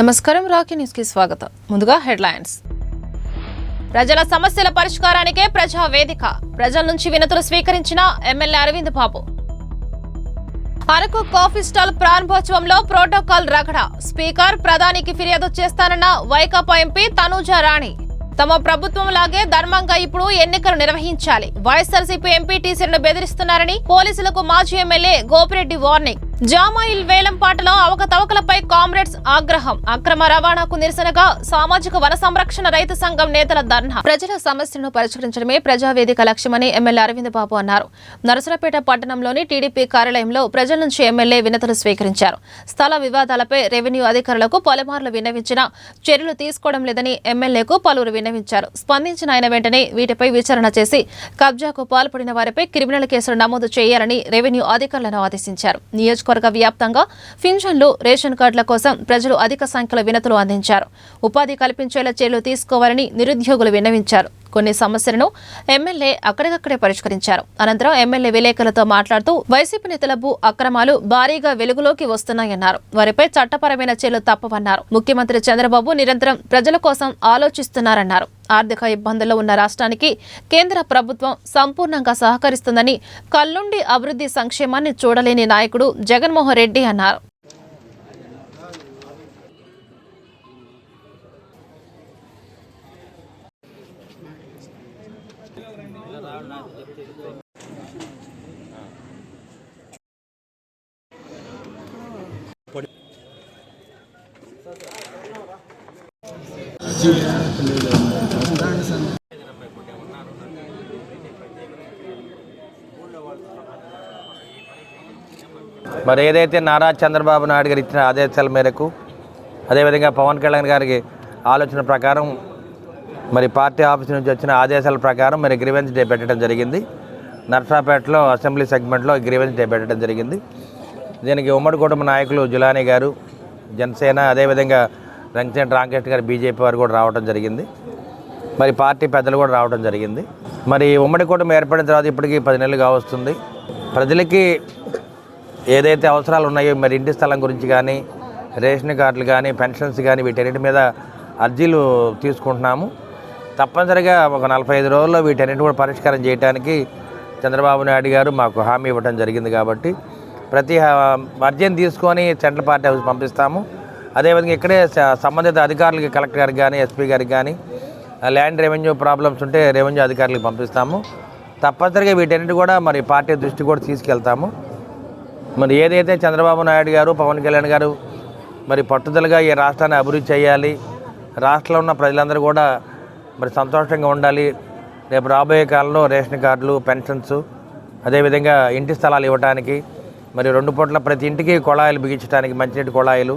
నమస్కారం, Rocky news కి స్వాగతం. ముందుగా హెడ్లైన్స్. ప్రజల సమస్యల పరిష్కారానికే ప్రజా వేదిక. ప్రజల నుంచి వినతులు స్వీకరించిన MLA Arvind Babu. Araku coffee stall ప్రారంభోత్సవంలో ప్రోటోకాల్ రగడ. స్పీకర్ ప్రధానికి ఫిర్యాదు చేస్తానన్న వైకాపా ఎంపీ తనూజా రాణి. తమ ప్రభుత్వం లాగే ధర్మంగా ఇప్పుడు ఎన్నికలు నిర్వహించాలి. వైఎస్ఆర్సీపీ ఎంపీటీసీలను బెదిరిస్తున్నారని పోలీసులకు మాజీ ఎమ్మెల్యే గోపిరెడ్డి వార్నింగ్. జామాయిల్ వేలంపాటలో అవకతవకలపై కామ్రేడ్స్ ఆగ్రహం. అక్రమ రవాణాకు నిరసనగా సామాజిక వన సంరక్షణ రైతు సంఘం నేతల ధర్నా. ప్రజల సమస్యలను పరిష్కరించడమే ప్రజావేదిక లక్ష్యమని ఎమ్మెల్యే అరవింద్ బాబు అన్నారు. నరసరావుపేట పట్టణంలోని టీడీపీ కార్యాలయంలో ప్రజల నుంచి ఎమ్మెల్యే వినతులు స్వీకరించారు. స్థల వివాదాలపై రెవెన్యూ అధికారులకు పలుమార్లు విన్నవించినా చర్యలు తీసుకోవడం లేదని ఎమ్మెల్యేకు పలువురు విన్నవించారు. స్పందించిన ఆయన వెంటనే వీటిపై విచారణ చేసి కబ్జాకు పాల్పడిన వారిపై క్రిమినల్ కేసులు నమోదు చేయాలని రెవెన్యూ అధికారులను ఆదేశించారు. నియోజకవర్గ వ్యాప్తంగా పింఛన్లు, రేషన్ కార్డుల కోసం ప్రజలు అధిక సంఖ్యలో వినతులు అందించారు. ఉపాధి కల్పించేలా చర్యలు తీసుకోవాలని నిరుద్యోగులు విన్నవించారు. కొన్ని సమస్యలను ఎమ్మెల్యే అక్కడికక్కడే పరిష్కరించారు. అనంతరం ఎమ్మెల్యే విలేకరులతో మాట్లాడుతూ వైసీపీ నేతల భూ అక్రమాలు భారీగా వెలుగులోకి వస్తున్నాయన్నారు. వారిపై చట్టపరమైన చర్యలు తప్పవన్నారు. ముఖ్యమంత్రి చంద్రబాబు నిరంతరం ప్రజల కోసం ఆలోచిస్తున్నారన్నారు. ఆర్థిక ఇబ్బందుల్లో ఉన్న రాష్ట్రానికి కేంద్ర ప్రభుత్వం సంపూర్ణంగా సహకరిస్తుందని, కల్లుండి అభివృద్ధి సంక్షేమాన్ని చూడలేని నాయకుడు జగన్మోహన్ రెడ్డి అన్నారు. మరి ఏదైతే నారా చంద్రబాబు నాయుడు గారు ఇచ్చిన ఆదేశాల మేరకు, అదేవిధంగా పవన్ కళ్యాణ్ గారికి ఆలోచన ప్రకారం, మరి పార్టీ ఆఫీస్ నుంచి వచ్చిన ఆదేశాల ప్రకారం మరి గ్రీవెన్స్ డే పెట్టడం జరిగింది. నర్సాపేటలో అసెంబ్లీ సెగ్మెంట్లో గ్రీవెన్స్ డే పెట్టడం జరిగింది. దీనికి ఉమ్మడి కుటుంబ నాయకులు జులానీ గారు జనసేన, అదేవిధంగా రంగసేన రామకృష్ణ గారు బీజేపీ వారు కూడా రావడం జరిగింది. మరి పార్టీ పెద్దలు కూడా రావడం జరిగింది. మరి ఉమ్మడి కుటుంబం ఏర్పడిన తర్వాత ఇప్పటికీ 10 నెలలు కావస్తుంది. ప్రజలకి ఏదైతే అవసరాలు ఉన్నాయో, మరి ఇంటి స్థలం గురించి కానీ, రేషన్ కార్డులు కానీ, పెన్షన్స్ కానీ, వీటన్నిటి మీద అర్జీలు తీసుకుంటున్నాము. తప్పనిసరిగా ఒక 45 రోజుల్లో వీటన్నిటి కూడా పరిష్కారం చేయడానికి చంద్రబాబు నాయుడు గారు మాకు హామీ ఇవ్వడం జరిగింది. కాబట్టి ప్రతి అర్జీని తీసుకొని సెంట్రల్ పార్టీ హౌస్ పంపిస్తాము. అదేవిధంగా ఇక్కడే సంబంధిత అధికారులకి, కలెక్టర్ గారికి కానీ, ఎస్పీ గారికి కానీ, ల్యాండ్ రెవెన్యూ ప్రాబ్లమ్స్ ఉంటే రెవెన్యూ అధికారులకు పంపిస్తాము. తప్పనిసరిగా వీటన్నిటి కూడా మరి పార్టీ దృష్టి కూడా తీసుకెళ్తాము. మరి ఏదైతే చంద్రబాబు నాయుడు గారు, పవన్ కళ్యాణ్ గారు మరి పట్టుదలగా ఈ రాష్ట్రాన్ని అభివృద్ధి చేయాలి, రాష్ట్రంలో ఉన్న ప్రజలందరూ కూడా మరి సంతోషంగా ఉండాలి, రేపు రాబోయే కాలంలో రేషన్ కార్డులు, పెన్షన్స్, అదేవిధంగా ఇంటి స్థలాలు ఇవ్వడానికి, మరి 2 పూట్ల ప్రతి ఇంటికి కుళాయిలు బిగించడానికి, మంచినీటి కుళాయిలు,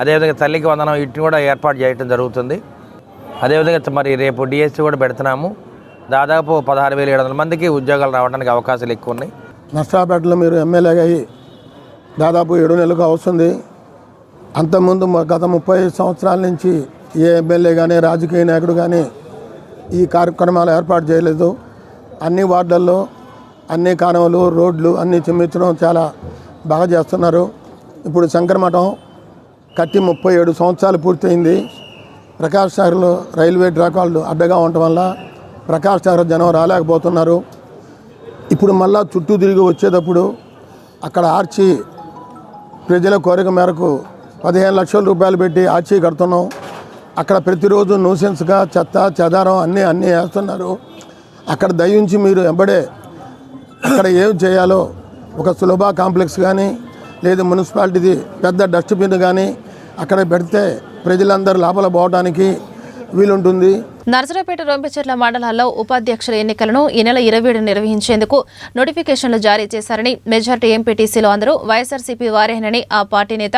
అదేవిధంగా తల్లికి వందనం వీటిని కూడా ఏర్పాటు చేయడం జరుగుతుంది. అదేవిధంగా మరి రేపు డిఎస్సీ కూడా పెడుతున్నాము. దాదాపు 16,700 మందికి ఉద్యోగాలు రావడానికి అవకాశాలు ఎక్కువ ఉన్నాయి. నర్సాపేటలో మీరు ఎమ్మెల్యేగా అయ్యి దాదాపు 7 నెలలుగా వస్తుంది. అంతకుముందు గత 35 సంవత్సరాల నుంచి ఏ ఎమ్మెల్యే కానీ, రాజకీయ నాయకుడు కానీ ఈ కార్యక్రమాలు ఏర్పాటు చేయలేదు. అన్ని వార్డుల్లో అన్ని కాలువలు, రోడ్లు అన్నీ చిమ్మించడం చాలా బాగా చేస్తున్నారు. ఇప్పుడు శంకరమఠం కట్టి 37 సంవత్సరాలు పూర్తయింది. ప్రకాష్ నగర్లో రైల్వే ట్రాక్ వాళ్ళు అడ్డగా ఉండటం వల్ల ప్రకాష్ నగర్ జనం రాలేకపోతున్నారు. ఇప్పుడు మళ్ళా చుట్టూ తిరిగి వచ్చేటప్పుడు అక్కడ ఆర్చి ప్రజల కోరిక మేరకు 15 లక్షల రూపాయలు పెట్టి ఆర్చి కడుతున్నాం. అక్కడ ప్రతిరోజు న్యూసెన్స్గా చెత్త చెదారం అన్నీ వేస్తున్నారు. అక్కడ దయించి మీరు వెంబడే అక్కడ ఏం చేయాలో ఒక సులభ కాంప్లెక్స్ కానీ, లేదా మున్సిపాలిటీది పెద్ద డస్ట్బిన్ కానీ అక్కడ పెడితే ప్రజలందరూ లోపల పోవడానికి వీలుంటుంది. నర్సరావుపేట, రొంపిచెర్ల మండలాల్లో ఉపాధ్యక్షుల ఎన్నికలను ఈ నెల 27 నిర్వహించేందుకు నోటిఫికేషన్లు జారీ చేశారని మెజార్టీ ఎంపీటీసీలు అందరూ వైఎస్ఆర్సీపీ వారేనని ఆ పార్టీ నేత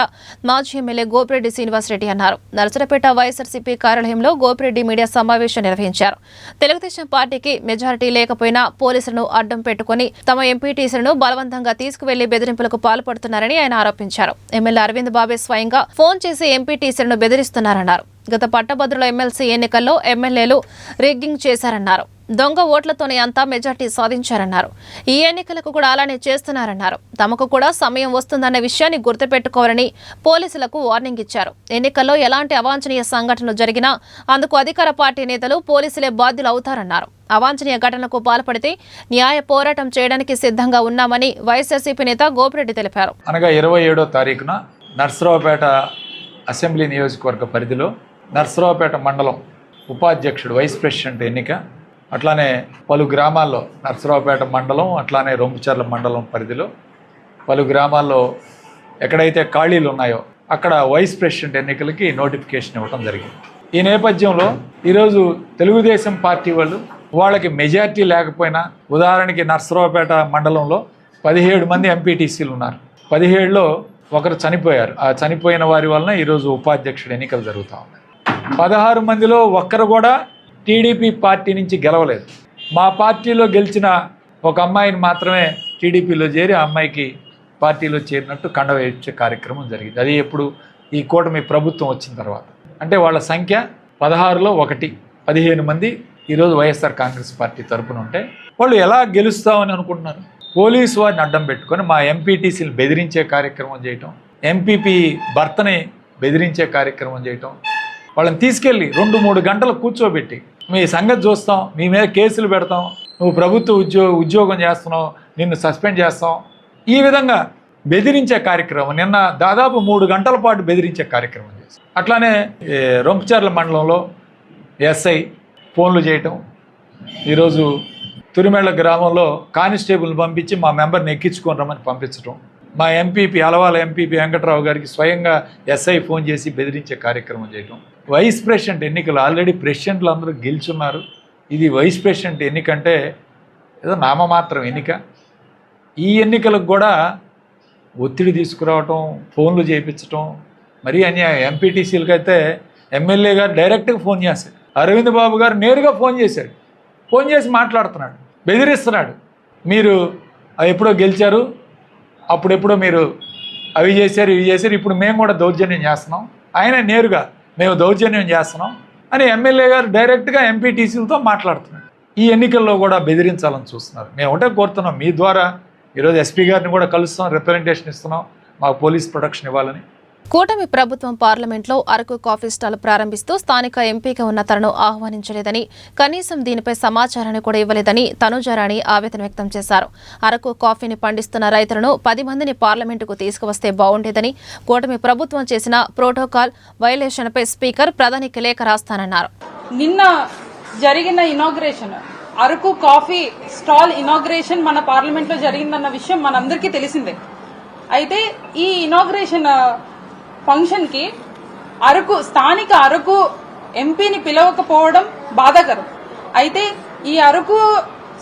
మాజీ ఎమ్మెల్యే గోపిరెడ్డి శ్రీనివాసరెడ్డి అన్నారు. నర్సరావుపేట వైఎస్ఆర్సీపీ కార్యాలయంలో గోపిరెడ్డి మీడియా సమావేశం నిర్వహించారు. తెలుగుదేశం పార్టీకి మెజారిటీ లేకపోయినా పోలీసులను అడ్డం పెట్టుకుని తమ ఎంపీటీసీలను బలవంతంగా తీసుకువెళ్లి బెదిరింపులకు పాల్పడుతున్నారని ఆయన ఆరోపించారు. ఎమ్మెల్యే అరవింద్ బాబే స్వయంగా ఫోన్ చేసి ఎంపీటీసీలను బెదిరిస్తున్నారన్నారు. గత పట్టభద్రుల ఎమ్మెల్సీ ఎన్నికల్లో ఎమ్మెల్యే ఎమ్మెల్యేలు రిగ్గింగ్ చేశారన్నారు. దొంగ ఓట్లతోనే అంతా మెజార్టీ సాధించారన్నారు. ఈ ఎన్నికలకు కూడా అలానే చేస్తున్నారన్నారు. తమకు కూడా సమయం వస్తుందన్న విషయాన్ని గుర్తుపెట్టుకోవాలని పోలీసులకు వార్నింగ్ ఇచ్చారు. ఎన్నికల్లో ఎలాంటి అవాంఛనీయ సంఘటనలు జరిగినా అందుకు అధికార పార్టీ నేతలు పోలీసులే బాధ్యులు అవుతారన్నారు. అవాంఛనీయ ఘటనకు పాల్పడితే న్యాయ పోరాటం చేయడానికి సిద్ధంగా ఉన్నామని వైఎస్ఆర్సీపీ నేత గోపిరెడ్డి తెలిపారు. అనగా 27వ తారీఖున నర్సరావుపేట అసెంబ్లీ నియోజకవర్గ పరిధిలో నర్సరావుపేట మండలం ఉపాధ్యక్షుడు వైస్ ప్రెసిడెంట్ ఎన్నిక, అట్లానే పలు గ్రామాల్లో నర్సరావుపేట మండలం అట్లానే రొంపుచర్ల మండలం పరిధిలో పలు గ్రామాల్లో ఎక్కడైతే ఖాళీలు ఉన్నాయో అక్కడ వైస్ ప్రెసిడెంట్ ఎన్నికలకి నోటిఫికేషన్ ఇవ్వడం జరిగింది. ఈ నేపథ్యంలో ఈరోజు తెలుగుదేశం పార్టీ వాళ్ళకి మెజార్టీ లేకపోయినా, ఉదాహరణకి నర్సరావుపేట మండలంలో 17 మంది ఎంపీటీసీలు ఉన్నారు. 17లో ఒకరు చనిపోయారు. ఆ చనిపోయిన వారి వలన ఈరోజు ఉపాధ్యక్షుడు ఎన్నికలు జరుగుతూ ఉన్నాయి. 16 మందిలో ఒక్కరు కూడా టీడీపీ పార్టీ నుంచి గెలవలేదు. మా పార్టీలో గెలిచిన ఒక అమ్మాయిని మాత్రమే టీడీపీలో చేరి ఆ అమ్మాయికి పార్టీలో చేరినట్టు కండవ ఇచ్చే కార్యక్రమం జరిగింది. అది ఎప్పుడు ఈ కూటమి ప్రభుత్వం వచ్చిన తర్వాత. అంటే వాళ్ళ సంఖ్య 16లో 1, 15 మంది ఈరోజు వైఎస్ఆర్ కాంగ్రెస్ పార్టీ తరఫున ఉంటే వాళ్ళు ఎలా గెలుస్తామని అనుకుంటున్నారు? పోలీసు వారిని అడ్డం పెట్టుకొని మా ఎంపీటీసీలు బెదిరించే కార్యక్రమం చేయటం, ఎంపీపీ భర్తని బెదిరించే కార్యక్రమం చేయటం, వాళ్ళని తీసుకెళ్ళి 2-3 గంటలు కూర్చోబెట్టి మీ సంగతి చూస్తాం, మీ మీద కేసులు పెడతాం, నువ్వు ప్రభుత్వ ఉద్యోగం చేస్తున్నావు, నిన్ను సస్పెండ్ చేస్తాం, ఈ విధంగా బెదిరించే కార్యక్రమం నిన్న దాదాపు 3 గంటల పాటు బెదిరించే కార్యక్రమం చేస్తాం. అట్లానే రొంపుచర్ల మండలంలో ఎస్ఐ ఫోన్లు చేయటం, ఈరోజు తురిమెళ్ళ గ్రామంలో కానిస్టేబుల్ని పంపించి మా మెంబర్ని ఎక్కించుకొని రమ్మని పంపించడం, మా ఎంపీపీ అలవాల ఎంపీపీ వెంకట్రావు గారికి స్వయంగా ఎస్ఐ ఫోన్ చేసి బెదిరించే కార్యక్రమం చేయటం. వైస్ ప్రెసిడెంట్ ఎన్నికలు ఆల్రెడీ ప్రెసిడెంట్లు అందరూ గెలుచున్నారు. ఇది వైస్ ప్రెసిడెంట్ ఎన్నికంటే ఏదో నామమాత్రం ఎన్నిక. ఈ ఎన్నికలకు కూడా ఒత్తిడి తీసుకురావటం, ఫోన్లు చేయించటం మరీ అన్యాయం. ఎంపీటీసీలకు అయితే ఎమ్మెల్యే గారు డైరెక్ట్గా ఫోన్ చేశారు. అరవింద్ బాబు గారు నేరుగా ఫోన్ చేశాడు. ఫోన్ చేసి మాట్లాడుతున్నాడు, బెదిరిస్తున్నాడు. మీరు ఎప్పుడో గెలిచారు, అప్పుడెప్పుడో మీరు అవి చేశారు, ఇవి చేశారు, ఇప్పుడు మేము కూడా దౌర్జన్యం చేస్తున్నాం, ఆయన నేరుగా మేము దౌర్జన్యం చేస్తున్నాం అని ఎమ్మెల్యే గారు డైరెక్ట్గా ఎంపీటీసీలతో మాట్లాడుతున్నాడు. ఈ ఎన్నికల్లో కూడా బెదిరించాలని చూస్తున్నారు. మేము ఒకటే కోరుతున్నాం, మీ ద్వారా ఈరోజు ఎస్పీ గారిని కూడా కలుస్తాం, రిప్రజెంటేషన్ ఇస్తున్నాం, మాకు పోలీస్ ప్రొటెక్షన్ ఇవ్వాలని. కూటమి ప్రభుత్వం పార్లమెంట్లో అరకు కాఫీ స్టాల్ ప్రారంభిస్తూ స్థానిక ఎంపీగా ఉన్న తనను ఆహ్వానించలేదని, కనీసం దీనిపై సమాచారాన్ని కూడా ఇవ్వలేదని తనుజారాణి ఆవేదన వ్యక్తం చేశారు. అరకు కాఫీని పండిస్తున్న రైతులను 10 మందిని పార్లమెంటుకు తీసుకువస్తే బాగుండేదని, కూటమి ప్రభుత్వం చేసిన ప్రోటోకాల్ వైలేషన్పై స్పీకర్ ప్రధానికి లేఖ రాస్తానన్నారు. నిన్న జరిగిన inauguration, Araku coffee stall inauguration మన పార్లమెంట్ లో జరిగిందన్న విషయం మనందరికీ తెలిసిందే. అయితే ఈ ఇనాగ్రేషన్ ఫంక్షన్ కి స్థానిక అరకు ఎంపీని పిలవకపోవడం బాధాకరం. అయితే ఈ అరకు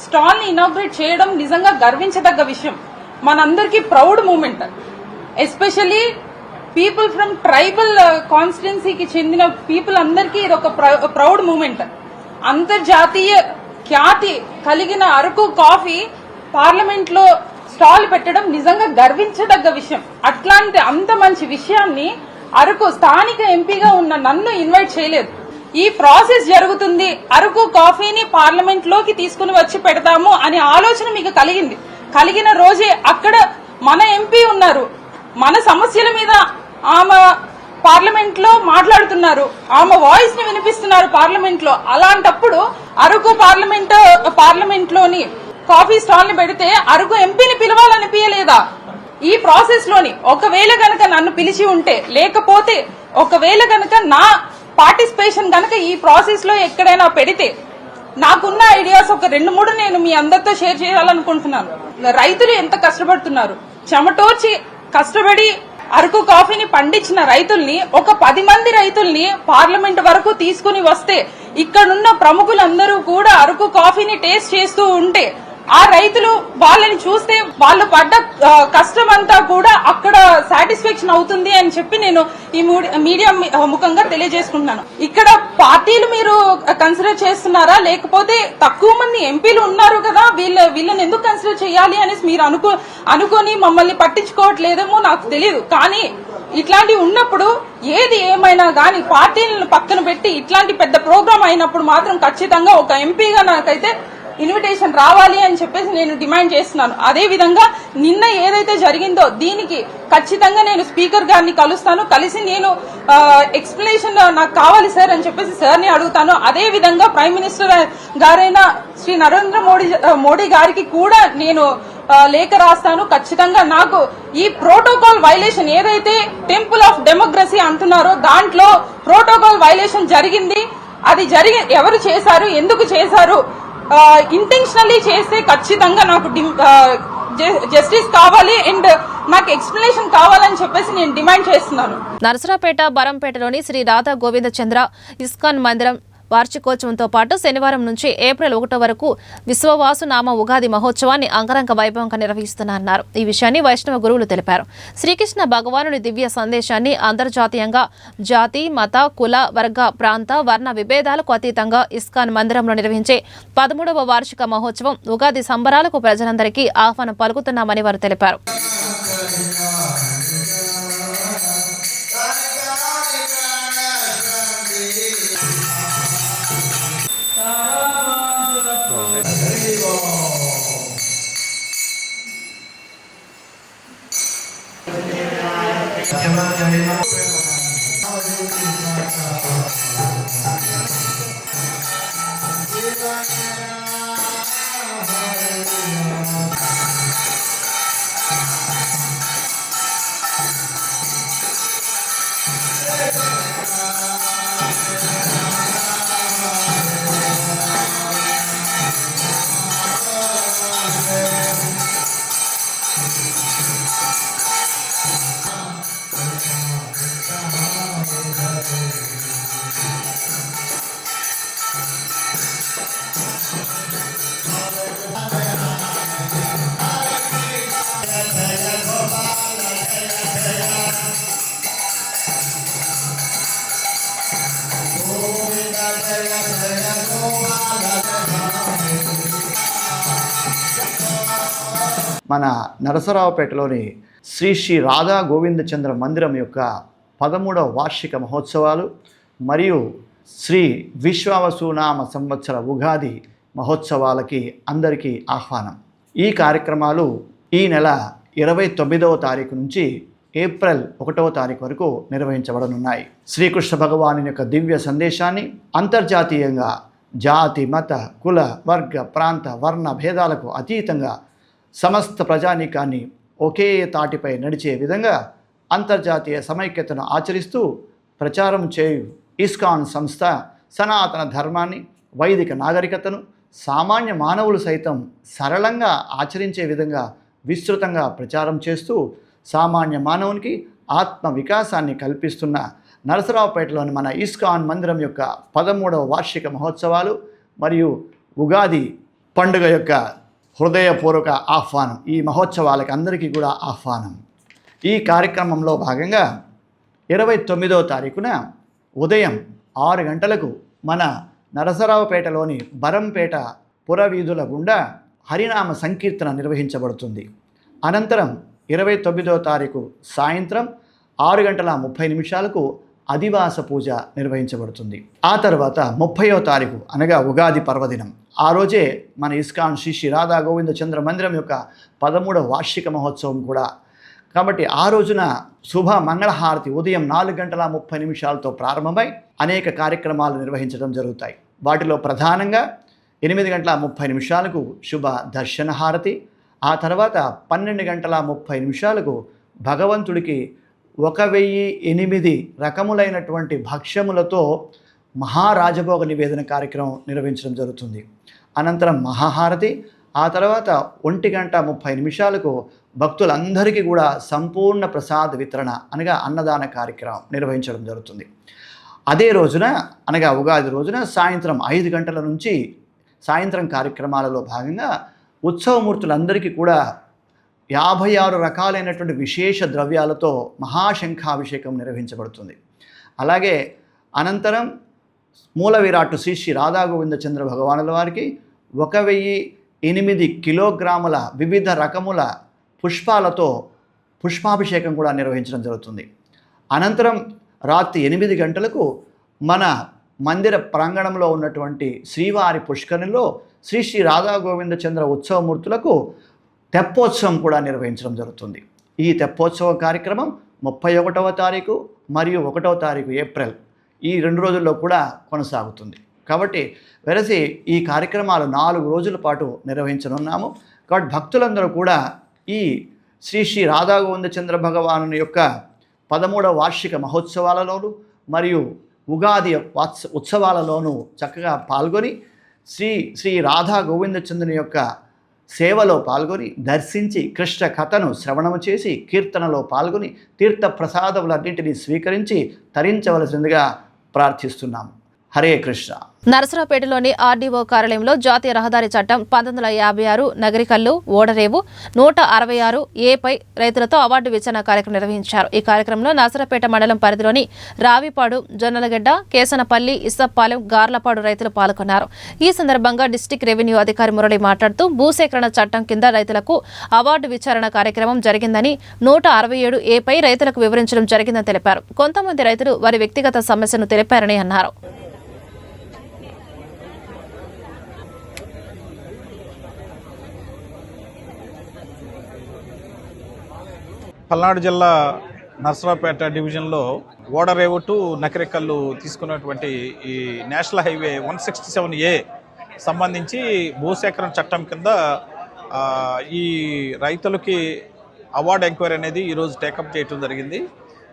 స్టాల్ ని ఇనాగ్రేట్ చేయడం నిజంగా గర్వించదగ్గ విషయం, మనందరికీ proud moment. Especially people from tribal కాన్స్టిట్యున్సీకి చెందిన పీపుల్ అందరికీ ఇది ఒక ప్రౌడ్ మూమెంట్. అంతర్జాతీయ ఖ్యాతి కలిగిన అరకు కాఫీ పార్లమెంట్ లో స్టాల్ పెట్టడం నిజంగా గర్వించదగ్గ విషయం. అట్లాంటి అంత మంచి విషయాన్ని అరకు స్థానిక ఎంపీగా ఉన్న నన్ను ఇన్వైట్ చేయలేదు. ఈ ప్రాసెస్ జరుగుతుంది, అరకు కాఫీని పార్లమెంట్ లోకి తీసుకుని వచ్చి పెడతాము అనే ఆలోచన మీకు కలిగిన రోజే అక్కడ మన ఎంపీ ఉన్నారు, మన సమస్యల మీద ఆమె పార్లమెంట్ లో మాట్లాడుతున్నారు, ఆమె వాయిస్ ని వినిపిస్తున్నారు పార్లమెంట్ లో. అలాంటప్పుడు అరకు పార్లమెంట్ లోని కాఫీ స్టాల్ ని పెడితే అరకు ఎంపీని పిలవాలనిపించలేదా? ఈ ప్రాసెస్ లోని ఒకవేళ గనక నన్ను పిలిచి ఉంటే, లేకపోతే ఒకవేళ గనక నా పార్టిసిపేషన్ గనక ఈ ప్రాసెస్ లో ఎక్కడైనా పెడితే, నాకున్న ఐడియాస్ ఒక 2-3 నేను మీ అందరితో షేర్ చేయాలనుకుంటున్నాను. రైతులు ఎంత కష్టపడుతున్నారు, చెమటోర్చి కష్టపడి అరకు కాఫీని పండించిన రైతుల్ని, ఒక 10 మంది రైతుల్ని పార్లమెంట్ వరకు తీసుకుని వస్తే, ఇక్కడున్న ప్రముఖులందరూ కూడా అరకు కాఫీని టేస్ట్ చేస్తూ ఉంటే, ఆ రైతులు వాళ్ళని చూస్తే వాళ్ళు పడ్డ కష్టం అంతా కూడా అక్కడ సాటిస్ఫాక్షన్ అవుతుంది అని చెప్పి నేను ఈ మీడియా ముఖంగా తెలియజేసుకుంటున్నాను. ఇక్కడ పార్టీలు మీరు కన్సిడర్ చేస్తున్నారా, లేకపోతే తక్కువ మంది ఎంపీలు ఉన్నారు కదా వీళ్ళని ఎందుకు కన్సిడర్ చేయాలి అనేసి మీరు అనుకొని మమ్మల్ని పట్టించుకోవట్లేదేమో నాకు తెలియదు. కానీ ఇట్లాంటివి ఉన్నప్పుడు ఏది ఏమైనా గానీ పార్టీలను పక్కన పెట్టి ఇట్లాంటి పెద్ద ప్రోగ్రామ్ అయినప్పుడు మాత్రం ఖచ్చితంగా ఒక ఎంపీగా నాకైతే ఇన్విటేషన్ రావాలి అని చెప్పేసి నేను డిమాండ్ చేస్తున్నాను. అదే విధంగా నిన్న ఏదైతే జరిగిందో దీనికి ఖచ్చితంగా నేను స్పీకర్ గారిని కలుస్తాను. కలిసి నేను ఎక్స్ప్లెనేషన్ నాకు కావాలి సార్ అని చెప్పేసి సార్ని అడుగుతాను. అదే విధంగా ప్రైమ్ మినిస్టర్ గారైన శ్రీ నరేంద్ర మోడీ గారికి కూడా నేను లేఖ రాస్తాను. ఖచ్చితంగా నాకు ఈ ప్రోటోకాల్ వైలేషన్ ఏదైతే టెంపుల్ ఆఫ్ డెమోక్రసీ అంటున్నారో దాంట్లో ప్రోటోకాల్ వైలేషన్ జరిగింది. అది ఎవరు చేశారు, ఎందుకు చేశారు, ఇంటెన్షనల్లీ చేస్తే ఖచ్చితంగా నాకు జస్టిస్ కావాలి అండ్ నాకు ఎక్స్ప్లెనేషన్ కావాలని చెప్పేసి నేను డిమాండ్ చేస్తున్నాను. నరసరావుపేట బరంపేటలోని శ్రీ రాధా గోవింద చంద్ర ఇస్కాన్ మందిరం వార్షికోత్సవంతో పాటు శనివారం నుంచి ఏప్రిల్ 1 వరకు విశ్వవాసునామ ఉగాది మహోత్సవాన్ని అంగరంగ వైభవంగా నిర్వహిస్తున్నారన్నారు. ఈ విషయాన్ని వైష్ణవ గురువులు తెలిపారు. శ్రీకృష్ణ భగవానుడి దివ్య సందేశాన్ని అంతర్జాతీయంగా జాతి, మత, కుల, వర్గ, ప్రాంత, వర్ణ విభేదాలకు అతీతంగా ఇస్కాన్ మందిరంలో నిర్వహించే 13వ వార్షిక మహోత్సవం ఉగాది సంబరాలకు ప్రజలందరికీ ఆహ్వానం పలుకుతున్నామని వారు తెలిపారు. మన నరసరావుపేటలోని శ్రీ శ్రీ రాధా గోవిందచంద్ర మందిరం యొక్క 13వ వార్షిక మహోత్సవాలు మరియు శ్రీ విశ్వావసునామ సంవత్సర ఉగాది మహోత్సవాలకి అందరికీ ఆహ్వానం. ఈ కార్యక్రమాలు ఈ నెల 29వ తారీఖు నుంచి ఏప్రిల్ 1వ తారీఖు వరకు నిర్వహించబడనున్నాయి. శ్రీకృష్ణ భగవాను యొక్క దివ్య సందేశాన్ని అంతర్జాతీయంగా జాతి, మత, కుల, వర్గ, ప్రాంత, వర్ణ భేదాలకు అతీతంగా సమస్త ప్రజానీకాన్ని ఒకే తాటిపై నడిచే విధంగా అంతర్జాతీయ సమైక్యతను ఆచరిస్తూ ప్రచారం చేయు ఇస్కాన్ సంస్థ సనాతన ధర్మాన్ని, వైదిక నాగరికతను సామాన్య మానవులు సైతం సరళంగా ఆచరించే విధంగా విస్తృతంగా ప్రచారం చేస్తూ సామాన్య మానవునికి ఆత్మ వికాసాన్ని కల్పిస్తున్న నరసరావుపేటలోని మన ఇస్కాన్ మందిరం యొక్క 13వ వార్షిక మహోత్సవాలు మరియు ఉగాది పండుగ యొక్క హృదయపూర్వక ఆహ్వానం. ఈ మహోత్సవాలకి అందరికీ కూడా ఆహ్వానం. ఈ కార్యక్రమంలో భాగంగా 29వ తారీఖున ఉదయం 6 గంటలకు మన నరసరావుపేటలోని బరంపేట పురవీధుల గుండా హరినామ సంకీర్తన నిర్వహించబడుతుంది. అనంతరం 29వ తారీఖు సాయంత్రం 6:30 అధివాస పూజ నిర్వహించబడుతుంది. ఆ తర్వాత 30వ తారీఖు అనగా ఉగాది పర్వదినం, ఆ రోజే మన ఇస్కాన్ శ్రీ శ్రీ రాధా గోవింద చంద్ర మందిరం యొక్క 13వ వార్షిక మహోత్సవం కూడా. కాబట్టి ఆ రోజున శుభ మంగళహారతి ఉదయం 4:30 ప్రారంభమై అనేక కార్యక్రమాలు నిర్వహించడం జరుగుతాయి. వాటిలో ప్రధానంగా 8:30 శుభ దర్శన హారతి, ఆ తర్వాత 12:30 భగవంతుడికి 1008 రకములైనటువంటి భక్ష్యములతో మహారాజభోగ నివేదన కార్యక్రమం నిర్వహించడం జరుగుతుంది. అనంతరం మహాహారతి, ఆ తర్వాత 1:30 భక్తులందరికీ కూడా సంపూర్ణ ప్రసాద వితరణ అనగా అన్నదాన కార్యక్రమం నిర్వహించడం జరుగుతుంది. అదే రోజున అనగా ఉగాది రోజున సాయంత్రం 5 గంటల నుంచి సాయంత్రం కార్యక్రమాలలో భాగంగా ఉత్సవమూర్తులందరికీ కూడా 56 రకాలైనటువంటి విశేష ద్రవ్యాలతో మహాశంఖాభిషేకం నిర్వహించబడుతుంది. అలాగే అనంతరం మూల విరాట్టు శ్రీ శ్రీ రాధా గోవింద చంద్ర భగవానుల వారికి 1008 కిలోగ్రాముల వివిధ రకముల పుష్పాలతో పుష్పాభిషేకం కూడా నిర్వహించడం జరుగుతుంది. అనంతరం రాత్రి 8 గంటలకు మన మందిర ప్రాంగణంలో ఉన్నటువంటి శ్రీవారి పుష్కరిణిలో శ్రీ శ్రీ రాధా గోవింద చంద్ర ఉత్సవమూర్తులకు తెప్పోత్సవం కూడా నిర్వహించడం జరుగుతుంది. ఈ తెప్పోత్సవ కార్యక్రమం 31వ తారీఖు మరియు 1వ తారీఖు ఏప్రిల్ ఈ 2 రోజుల్లో కూడా కొనసాగుతుంది. కాబట్టి వెరసి ఈ కార్యక్రమాలు 4 రోజుల పాటు నిర్వహించనున్నాము. కాబట్టి భక్తులందరూ కూడా ఈ శ్రీ శ్రీ రాధా గోవింద చంద్ర భగవాను యొక్క 13వ వార్షిక మహోత్సవాలలోను మరియు ఉగాది ఉత్సవాలలోనూ చక్కగా పాల్గొని శ్రీ రాధా గోవింద చంద్రుని యొక్క సేవలో పాల్గొని దర్శించి కృష్ణ కథను శ్రవణము చేసి కీర్తనలో పాల్గొని తీర్థ ప్రసాదములన్నింటినీ స్వీకరించి తరించవలసిందిగా ప్రార్థిస్తున్నాము. హరే కృష్ణ. నరసరావుపేటలోని ఆర్డీఓ కార్యాలయంలో జాతీయ రహదారి చట్టం 1956 నగరికల్లు ఓడరేవు 166 ఏపై రైతులతో అవార్డు వితరణ కార్యక్రమం నిర్వహించారు. ఈ కార్యక్రమంలో నరసరావుపేట మండలం పరిధిలోని రావిపాడు, జొన్నలగడ్డ, కేసనపల్లి, ఇసప్పాలెం, గార్లపాడు రైతులు పాల్గొన్నారు. ఈ సందర్భంగా డిస్టిక్ రెవెన్యూ అధికారి మురళి మాట్లాడుతూ భూసేకరణ చట్టం కింద రైతులకు అవార్డు విచారణ కార్యక్రమం జరిగిందని 167 ఏపై రైతులకు వివరించడం జరిగిందని తెలిపారు. కొంతమంది రైతులు వారి వ్యక్తిగత సమస్యను తెలిపారని అన్నారు. పల్నాడు జిల్లా నరసరావుపేట డివిజన్లో ఓడరేవు టు నకరికల్లు తీసుకున్నటువంటి ఈ నేషనల్ హైవే 167A సంబంధించి భూసేకరణ చట్టం కింద ఈ రైతులకి అవార్డు ఎంక్వైరీ అనేది ఈరోజు టేకప్ చేయడం జరిగింది.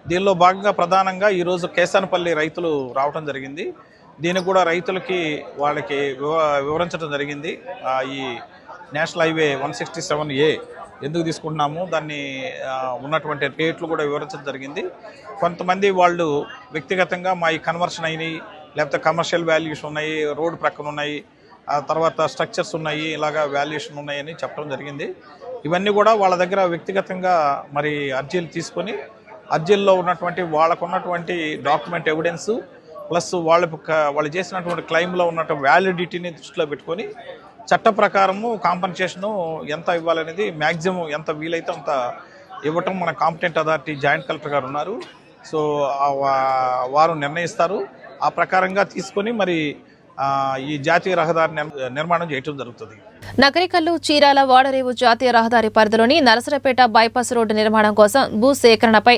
దీనిలో భాగంగా ప్రధానంగా ఈరోజు కేసానపల్లి రైతులు రావడం జరిగింది. దీన్ని కూడా రైతులకి వాళ్ళకి వివరించడం జరిగింది. ఈ నేషనల్ హైవే 167A ఎందుకు తీసుకుంటున్నాము, దాన్ని ఉన్నటువంటి రేట్లు కూడా వివరించడం జరిగింది. కొంతమంది వాళ్ళు వ్యక్తిగతంగా మా ఈ కన్వర్షన్ అయినాయి, లేకపోతే కమర్షియల్ వాల్యూషన్ ఉన్నాయి, రోడ్డు ప్రక్కన ఉన్నాయి, ఆ తర్వాత స్ట్రక్చర్స్ ఉన్నాయి, ఇలాగా వాల్యుయేషన్ ఉన్నాయని చెప్పడం జరిగింది. ఇవన్నీ కూడా వాళ్ళ దగ్గర వ్యక్తిగతంగా మరి అర్జీలు తీసుకొని అర్జీల్లో ఉన్నటువంటి వాళ్ళకున్నటువంటి డాక్యుమెంట్ ఎవిడెన్సు ప్లస్ వాళ్ళు చేసినటువంటి క్లెయిమ్లో ఉన్నటువంటి వ్యాలిడిటీని దృష్టిలో పెట్టుకొని చట్ట ప్రకారము కాంపన్సేషను ఎంత ఇవ్వాలనేది మ్యాక్సిమం ఎంత వీలైతే అంత ఇవ్వటం మన కాంపిటెంట్ అథారిటీ జాయింట్ కలెక్టర్ గారు ఉన్నారు. సో వారు నిర్ణయిస్తారు. ఆ ప్రకారంగా తీసుకొని మరి ఈ జాతీయ రహదారి నిర్మాణం చేయటం జరుగుతుంది. నగరికల్లు, చీరాల, వాడరేవు జాతీయ రహదారి పరిధిలోని నరసరావుపేట బైపాస్ రోడ్డు నిర్మాణం కోసం భూ సేకరణపై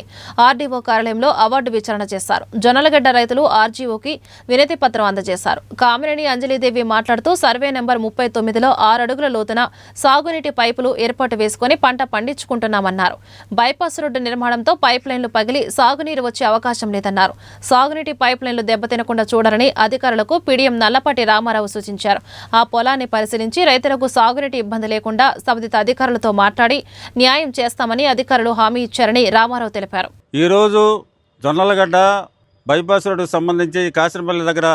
ఆర్డీఓ కార్యాలయంలో అవార్డు విచారణ చేశారు. జొన్నలగడ్డ రైతులు ఆర్జీఓకి వినతి పత్రం అందజేశారు. కామినేని అంజలీదేవి మాట్లాడుతూ సర్వే నెంబర్ 39లో 6 అడుగుల లోతున సాగునీటి పైపులు ఏర్పాటు వేసుకుని పంట పండించుకుంటున్నామన్నారు. బైపాస్ రోడ్డు నిర్మాణంతో పైప్ లైన్లు పగిలి సాగునీరు వచ్చే అవకాశం లేదన్నారు. సాగునీటి పైప్ లైన్లు దెబ్బతినకుండా చూడాలని అధికారులకు పీడీఎం నల్లపాటి రామారావు సూచించారు. ఆ పొలాన్ని పరిశీలించి రైతులకు సాగునీటి ఇబ్బంది లేకుండా సంబంధిత అధికారులతో మాట్లాడి న్యాయం చేస్తామని అధికారులు హామీ ఇచ్చారని రామారావు తెలిపారు. ఈరోజు జొన్నలగడ్డ బైపాస్ రోడ్డుకు సంబంధించి కాసినపల్లి దగ్గర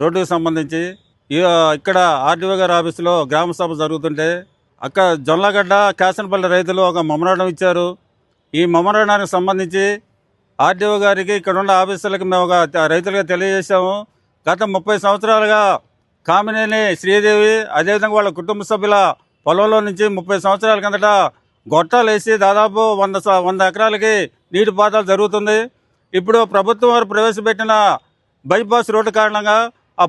రోడ్డుకు సంబంధించి ఇక్కడ ఆర్డీఓ గారి ఆఫీసులో గ్రామ సభ జరుగుతుంటే అక్కడ జొన్నలగడ్డ కాసినపల్లి రైతులు ఒక మెమోరాండం ఇచ్చారు. ఈ మెమోరాండానికి సంబంధించి ఆర్డీఓ గారికి ఇక్కడ ఉన్న ఆఫీసులకు మేము ఒక రైతులుగా తెలియజేశాము. గత 30 సంవత్సరాలుగా కామినేని శ్రీదేవి అదేవిధంగా వాళ్ళ కుటుంబ సభ్యుల పొలంలో నుంచి 30 సంవత్సరాల కిందట గొట్టాలు వేసి దాదాపు 100 ఎకరాలకి నీటి పాతాలు జరుగుతుంది. ఇప్పుడు ప్రభుత్వం వారు ప్రవేశపెట్టిన బైపాస్ రోడ్డు కారణంగా ఆ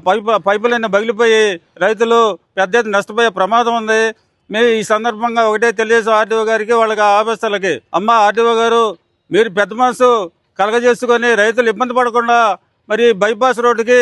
పైపులన్నీ పగిలిపోయి రైతులు పెద్ద ఎత్తున నష్టపోయే ప్రమాదం ఉంది. మేము ఈ సందర్భంగా ఒకటే తెలియజేసాం ఆర్డీఓ గారికి, వాళ్ళకి ఆఫీసర్లకి, అమ్మ ఆర్డీఓ గారు మీరు పెద్ద మనసు కలగజేసుకొని రైతులు ఇబ్బంది పడకుండా మరి బైపాస్ రోడ్డుకి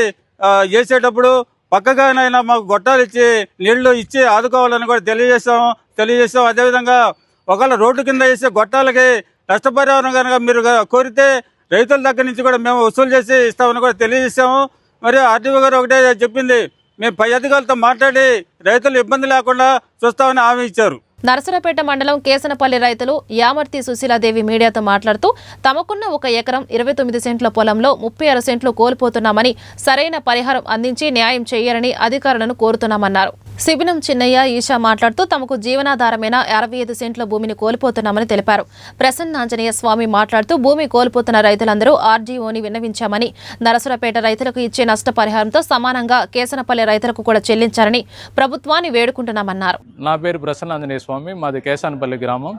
వేసేటప్పుడు పక్కగానైనా మాకు గొట్టాలు ఇచ్చి నీళ్లు ఇచ్చి ఆదుకోవాలని కూడా తెలియజేస్తాం. అదేవిధంగా ఒకవేళ రోడ్డు కింద వేసే గొట్టాలకి నష్టపరిహారం కనుక మీరు కోరితే రైతుల దగ్గర నుంచి కూడా మేము వసూలు చేసి ఇస్తామని కూడా తెలియజేసాము. మరి ఆర్డీఓ గారు ఒకటే చెప్పింది, మేము పై అధికారులతో మాట్లాడి రైతులు ఇబ్బంది లేకుండా చూస్తామని హామీ ఇచ్చారు. నరసరావుపేట మండలం కేసనపల్లి రైతులు యామర్తి సుశీలాదేవి మీడియాతో మాట్లాడుతూ తమకున్న 1 ఎకరం 29 సెంట్ల పొలంలో 36 సెంట్లు కోల్పోతున్నామని సరైన పరిహారం అందించి న్యాయం చేయాలని అధికారులను కోరుతున్నామన్నారు. శిబినం చిన్నయ్య ఈషా మాట్లాడుతూ తమకు జీవనాధారమైన 65 సెంట్ల భూమిని కోల్పోతున్నామని తెలిపారు. ప్రసన్నాంజనేయ స్వామి మాట్లాడుతూ భూమి కోల్పోతున్న రైతులందరూ ఆర్జీఓని విన్నవించామని, నరసరావుపేట రైతులకు ఇచ్చే నష్టపరిహారంతో సమానంగా కేసనపల్లి రైతులకు కూడా చెల్లించాలని ప్రభుత్వాన్ని వేడుకుంటున్నామన్నారు. నా పేరు ప్రసన్నాంజనేయ స్వామి, మాది కేసానపల్లి గ్రామం.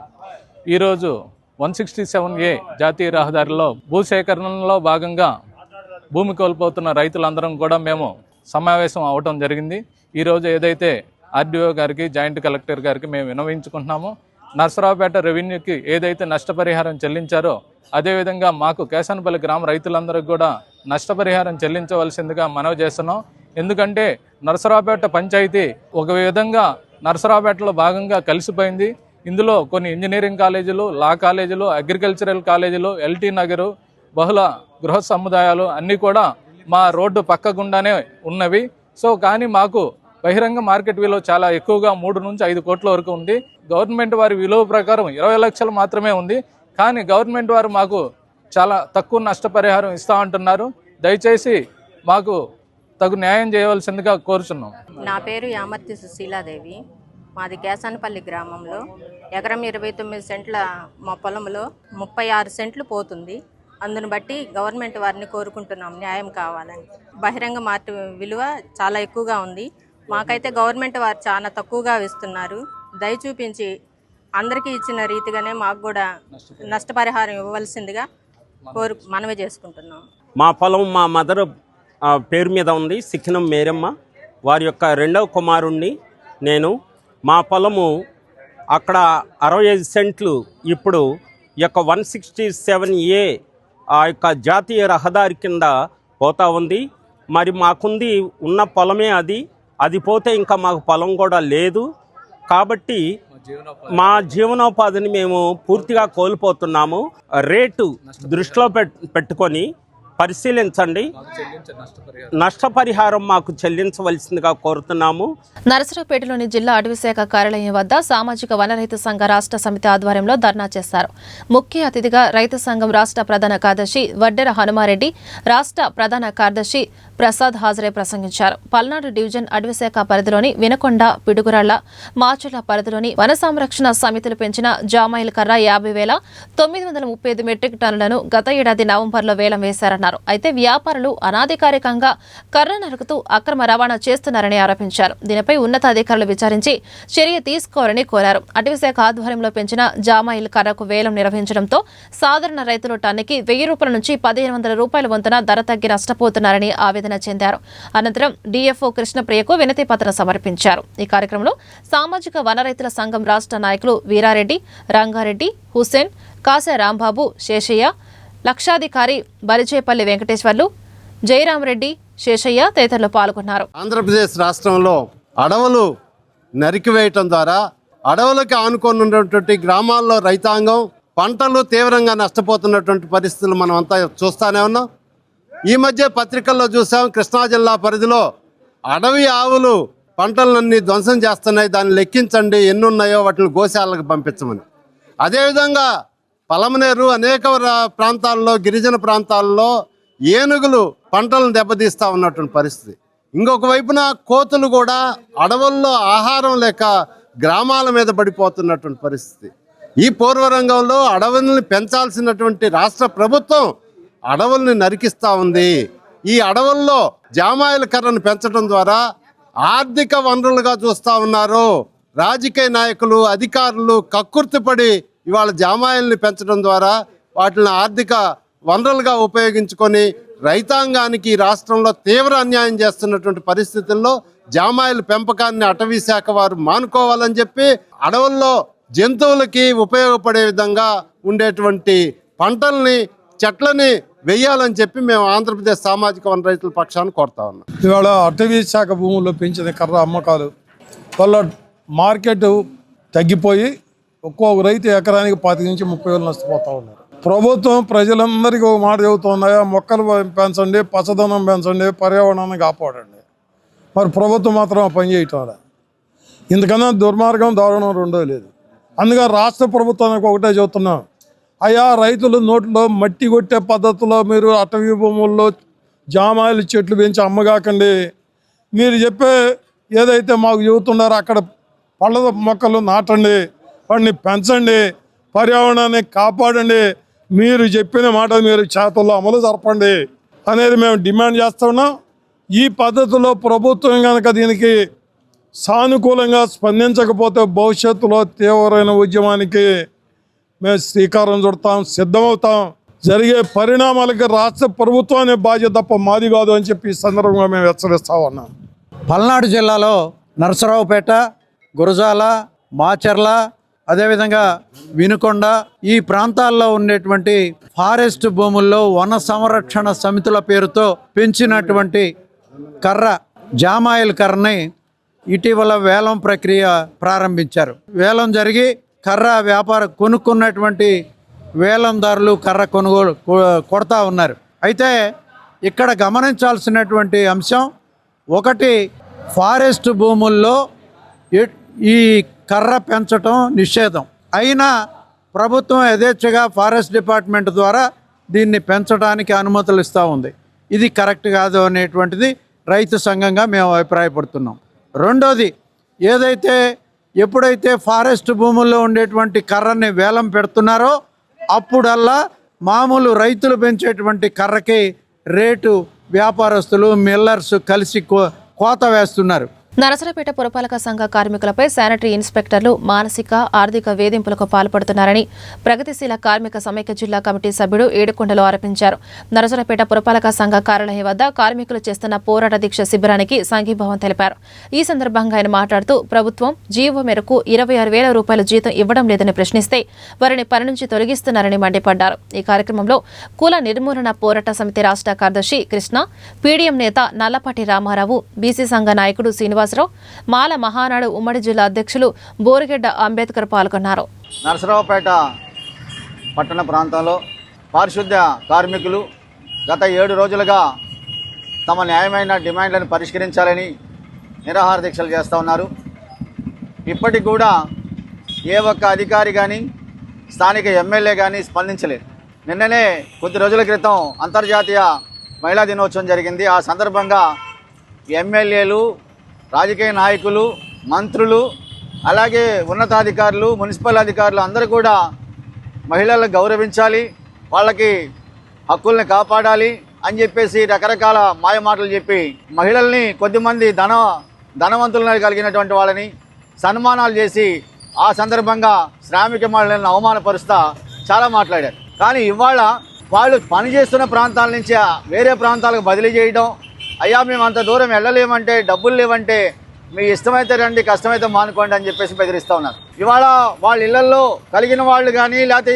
ఈరోజు 167A జాతీయ రహదారిలో భూసేకరణలో భాగంగా భూమి కోల్పోతున్న రైతులందరం కూడా మేము సమావేశం అవటం జరిగింది. ఈరోజు ఏదైతే ఆర్డీఓ గారికి, జాయింట్ కలెక్టర్ గారికి మేము విన్నవించుకుంటున్నామో, నర్సరావుపేట రెవెన్యూకి ఏదైతే నష్టపరిహారం చెల్లించారో అదేవిధంగా మాకు కేశానపల్లి గ్రామ రైతులందరికీ కూడా నష్టపరిహారం చెల్లించవలసిందిగా మనవి చేస్తున్నాం. ఎందుకంటే నర్సరావుపేట పంచాయతీ ఒక విధంగా నర్సరావుపేటలో భాగంగా కలిసిపోయింది. ఇందులో కొన్ని ఇంజనీరింగ్ కాలేజీలు, లా కాలేజీలు, అగ్రికల్చరల్ కాలేజీలు, ఎల్టీ నగరు, బహుళ గృహ సముదాయాలు అన్నీ కూడా మా రోడ్డు పక్క గుండానే ఉన్నవి. సో కానీ మాకు బహిరంగ మార్కెట్ విలువ చాలా ఎక్కువగా 3 నుంచి 5 కోట్ల వరకు ఉంది. గవర్నమెంట్ వారి విలువ ప్రకారం 20 లక్షలు మాత్రమే ఉంది. కానీ గవర్నమెంట్ వారు మాకు చాలా తక్కువ నష్టపరిహారం ఇస్తా అంటున్నారు. దయచేసి మాకు తగు న్యాయం చేయవలసిందిగా కోరుచున్నాం. నా పేరు యామర్తి సుశీలాదేవి. మాది కేశానపల్లి గ్రామంలో ఎకరం 29 సెంట్ల మా పొలంలో 36 సెంట్లు పోతుంది. అందును బట్టి గవర్నమెంట్ వారిని కోరుకుంటున్నాం న్యాయం కావాలని. బహిరంగ మార్కెట్ విలువ చాలా ఎక్కువగా ఉంది. మాకైతే గవర్నమెంట్ వారు చాలా తక్కువగా ఇస్తున్నారు. దయ చూపించి అందరికీ ఇచ్చిన రీతిగానే మాకు కూడా నష్టపరిహారం ఇవ్వవలసిందిగా మనవి చేసుకుంటున్నాం. మా పొలం మా మదర్ పేరు మీద ఉంది, సిక్కినం మేరమ్మ. వారి యొక్క 2వ కుమారుణ్ణి నేను. మా పొలము అక్కడ 65 సెంట్లు ఇప్పుడు ఈ యొక్క 167A ఆ యొక్క జాతీయ రహదారి కింద పోతా ఉంది. మరి మాకుంది ఉన్న పొలమే అది పోతే ఇంకా మాకు పొలం కూడా లేదు. కాబట్టి మా జీవనోపాధిని మేము పూర్తిగా కోల్పోతున్నాము. రేటు దృష్టిలో పెట్టుకొని పరిశీలించండి. నష్టపరిహారం మాకు చెల్లించవలసిందిగా కోరుతున్నాము. నరసరావుపేటలోని జిల్లా అటవీశాఖ కార్యాలయం వద్ద సామాజిక వన రైతు సంఘ రాష్ట్ర సమితి ఆధ్వర్యంలో ధర్నా చేశారు. ముఖ్య అతిథిగా రైతు సంఘం రాష్ట్ర ప్రధాన కార్యదర్శి వడ్డెర హనుమారెడ్డి, రాష్ట్ర ప్రధాన కార్యదర్శి ప్రసాద్ హాజరై ప్రసంగించారు. పల్నాడు డివిజన్ అటవీశాఖ పరిధిలోని వినకొండ, పిడుగురాళ్ల, మాచర్ల పరిధిలోని వన సంరక్షణ సమితులు పెంచిన జామాయిల్ కర్ర 50,935 మెట్రిక్ టన్నులను గత ఏడాది నవంబర్లో వేలం వేశారన్నారు. అయితే వ్యాపారులు అనాధికారికంగా కర్ర నరుకుతూ అక్రమ రవాణా చేస్తున్నారని ఆరోపించారు. దీనిపై ఉన్నతాధికారులు విచారించి చర్య తీసుకోవాలని కోరారు. అటవీశాఖ ఆధ్వర్యంలో పెంచిన జామాయిల్ కర్రకు వేలం నిర్వహించడంతో సాధారణ రైతులు టన్నుకి 1000 రూపాయల నుంచి 1500 రూపాయల వంతున ధర తగ్గి నష్టపోతున్నారని ఆవేదన చెందారు. అనంతరం డిఎఫ్ఓ కృష్ణప్రియకు వినతి పత్రం సమర్పించారు. ఈ కార్యక్రమంలో సామాజిక వన రైతుల సంఘం రాష్ట్ర నాయకులు వీరారెడ్డి, రంగారెడ్డి, హుస్సేన్, కాసే రాంబాబు, శేషయ్య, లక్షాధికారి బలిచేపల్లి వెంకటేశ్వర్లు, జయరామరెడ్డి, శేషయ్య తదితరులు పాల్గొన్నారు. ఆంధ్రప్రదేశ్ రాష్ట్రంలో అడవులు నరికివేయటం ద్వారా అడవులకి ఆనుకొని ఉన్నటువంటి గ్రామాల్లో రైతాంగం పంటలు తీవ్రంగా నష్టపోతున్నటువంటి పరిస్థితులు మనం అంతా చూస్తూనే ఉన్నాం. ఈ మధ్య పత్రికల్లో చూసాం, కృష్ణా జిల్లా పరిధిలో అడవి ఆవులు పంటలన్నీ ధ్వంసం చేస్తున్నాయి, దాన్ని లెక్కించండి ఎన్ని ఉన్నాయో వాటిని గోశాలకు పంపించమని. అదేవిధంగా పలమనేరు అనేక ప్రాంతాల్లో, గిరిజన ప్రాంతాల్లో ఏనుగులు పంటలను దెబ్బతీస్తూ ఉన్నటువంటి పరిస్థితి. ఇంకొక వైపున కోతులు కూడా అడవుల్లో ఆహారం లేక గ్రామాల మీద పడిపోతున్నటువంటి పరిస్థితి. ఈ పూర్వరంగంలో అడవుల్ని పెంచాల్సినటువంటి రాష్ట్ర ప్రభుత్వం అడవుల్ని నరికిస్తూ ఉంది. ఈ అడవుల్లో జామాయిల కర్రను పెంచడం ద్వారా ఆర్థిక వనరులుగా చూస్తూ ఉన్నారు. రాజకీయ నాయకులు, అధికారులు కక్కుర్తిపడి ఇవాళ జామాయిల్ని పెంచడం ద్వారా వాటిని ఆర్థిక వనరులుగా ఉపయోగించుకొని రైతాంగానికి రాష్ట్రంలో తీవ్ర అన్యాయం చేస్తున్నటువంటి పరిస్థితుల్లో జామాయిల పెంపకాన్ని అటవీ శాఖ వారు మానుకోవాలని చెప్పి అడవుల్లో జంతువులకి ఉపయోగపడే విధంగా ఉండేటువంటి పంటల్ని, చెట్లని వెయ్యాలని చెప్పి మేము ఆంధ్రప్రదేశ్ సామాజిక వన రైతుల పక్షాన్ని కోరుతా ఉన్నాం. ఇవాళ అటవీ శాఖ భూముల్లో పెంచిన కర్ర అమ్మకాలు వల్ల మార్కెట్ తగ్గిపోయి ఒక్కొక్క రైతు ఎకరానికి 25 నుంచి 30 వేలు నష్టపోతూ ఉన్నారు. ప్రభుత్వం ప్రజలందరికీ ఒక మాట చెబుతున్నాయా, మొక్కలు పెంచండి, పచ్చదనం పెంచండి, పర్యావరణాన్ని కాపాడండి. మరి ప్రభుత్వం మాత్రం ఆ పని చేయటం ఇందుకన్నా దుర్మార్గం, దారుణం రెండో లేదు. అందుకే రాష్ట్ర ప్రభుత్వానికి ఒకటే చెబుతున్నాం, అయ్యా రైతుల నోట్లో మట్టి కొట్టే పద్ధతిలో మీరు అటవీ భూముల్లో జామాయిల చెట్లు పెంచి అమ్మగాకండి. మీరు చెప్పే ఏదైతే మాకు చెబుతున్నారో అక్కడ పళ్ళ మొక్కలు నాటండి, వాటిని పెంచండి, పర్యావరణాన్ని కాపాడండి. మీరు చెప్పిన మాట మీరు చేతుల్లో అమలు జరపండి అనేది మేము డిమాండ్ చేస్తున్నాం. ఈ పద్ధతిలో ప్రభుత్వం కనుక దీనికి సానుకూలంగా స్పందించకపోతే భవిష్యత్తులో తీవ్రమైన ఉద్యమానికి మేము శ్రీకారం చుడతాం, సిద్ధమవుతాం. జరిగే పరిణామాలకి రాష్ట్ర ప్రభుత్వాన్ని బాధ్యత తప్ప మాది కాదు అని చెప్పి ఈ సందర్భంగా మేము హెచ్చరిస్తా ఉన్నాం. పల్నాడు జిల్లాలో నరసరావుపేట, గురజాల, మాచర్ల, అదేవిధంగా వినుకొండ ఈ ప్రాంతాల్లో ఉండేటువంటి ఫారెస్ట్ భూముల్లో వన సంరక్షణ సమితుల పేరుతో పెంచినటువంటి కర్ర, జామాయిల్ కర్రని ఇటీవల వేలం ప్రక్రియ ప్రారంభించారు. వేలం జరిగి కర్ర కొనుక్కున్నటువంటి వేలందారులు కర్ర కొనుగోలు కొడతా ఉన్నారు. అయితే ఇక్కడ గమనించాల్సినటువంటి అంశం ఒకటి, ఫారెస్ట్ భూముల్లో ఈ కర్ర పెంచటం నిషేధం అయినా ప్రభుత్వం యథేచ్ఛగా ఫారెస్ట్ డిపార్ట్మెంట్ ద్వారా దీన్ని పెంచడానికి అనుమతులు ఇస్తూ ఉంది. ఇది కరెక్ట్ కాదు అనేటువంటిది రైతు సంఘంగా మేము అభిప్రాయపడుతున్నాం. రెండోది, ఎప్పుడైతే ఫారెస్ట్ భూముల్లో ఉండేటువంటి కర్రని వేలం పెడుతున్నారో అప్పుడల్లా మామూలు రైతులు పెంచేటువంటి కర్రకి రేటు వ్యాపారస్తులు, మిల్లర్స్ కలిసి కోత వేస్తున్నారు. నరసరావుపేట పురపాలక సంఘ కార్మికులపై శానిటరీ ఇన్స్పెక్టర్లు మానసిక, ఆర్థిక వేధింపులకు పాల్పడుతున్నారని ప్రగతిశీల కార్మిక సమైక్య జిల్లా కమిటీ సభ్యుడు ఏడుకొండలో ఆరోపించారు. నరసరావుపేట పురపాలక సంఘ కార్యాలయం వద్ద కార్మికులు చేస్తున్న పోరాట దీక్ష శిబిరానికి సంఘీభావం తెలిపారు. ఈ సందర్భంగా ఆయన మాట్లాడుతూ ప్రభుత్వం జీవో మేరకు 26,000 రూపాయల జీతం ఇవ్వడం లేదని ప్రశ్నిస్తే వారిని పని నుంచి తొలగిస్తున్నారని మండిపడ్డారు. ఈ కార్యక్రమంలో కుల నిర్మూలన పోరాట సమితి రాష్ట్ర కార్యదర్శి కృష్ణ, పీడీఎం నేత నల్లపాటి రామారావు, బీసీ సంఘ నాయకుడు శ్రీనివాసరావు, మాల మహానాడు ఉమ్మడి జిల్లా అధ్యక్షులు బోరిగడ్డ అంబేద్కర్ పాల్గొన్నారు. నరసరావుపేట పట్టణ ప్రాంతంలో పారిశుద్ధ్య కార్మికులు గత 7 రోజులుగా తమ న్యాయమైన డిమాండ్లను పరిష్కరించాలని నిరాహార దీక్షలు చేస్తూ ఉన్నారు. ఇప్పటికి కూడా ఏ ఒక్క అధికారి కానీ స్థానిక ఎమ్మెల్యే కానీ స్పందించలేదు. నిన్ననే కొద్ది రోజుల క్రితం అంతర్జాతీయ మహిళా దినోత్సవం జరిగింది. ఆ సందర్భంగా ఎమ్మెల్యేలు, రాజకీయ నాయకులు, మంత్రులు, అలాగే ఉన్నతాధికారులు, మున్సిపల్ అధికారులు అందరూ కూడా మహిళలను గౌరవించాలి, వాళ్ళకి హక్కుల్ని కాపాడాలి అని చెప్పేసి రకరకాల మాయమాటలు చెప్పి మహిళల్ని కొద్దిమంది ధనవంతులను కలిగినటువంటి వాళ్ళని సన్మానాలు చేసి ఆ సందర్భంగా శ్రామిక మహిళలను అవమానపరుస్తా చాలా మాట్లాడారు. కానీ ఇవాళ వాళ్ళు పనిచేస్తున్న ప్రాంతాల నుంచి వేరే ప్రాంతాలకు బదిలీ చేయడం, అయ్యా మేము అంత దూరం వెళ్ళలేమంటే, డబ్బులు లేవంటే మీ ఇష్టమైతే రండి, కష్టమైతే మానుకోండి అని చెప్పేసి బెదిరిస్తూ ఉన్నారు. ఇవాళ వాళ్ళ ఇళ్లలో కలిగిన వాళ్ళు కానీ, లేకపోతే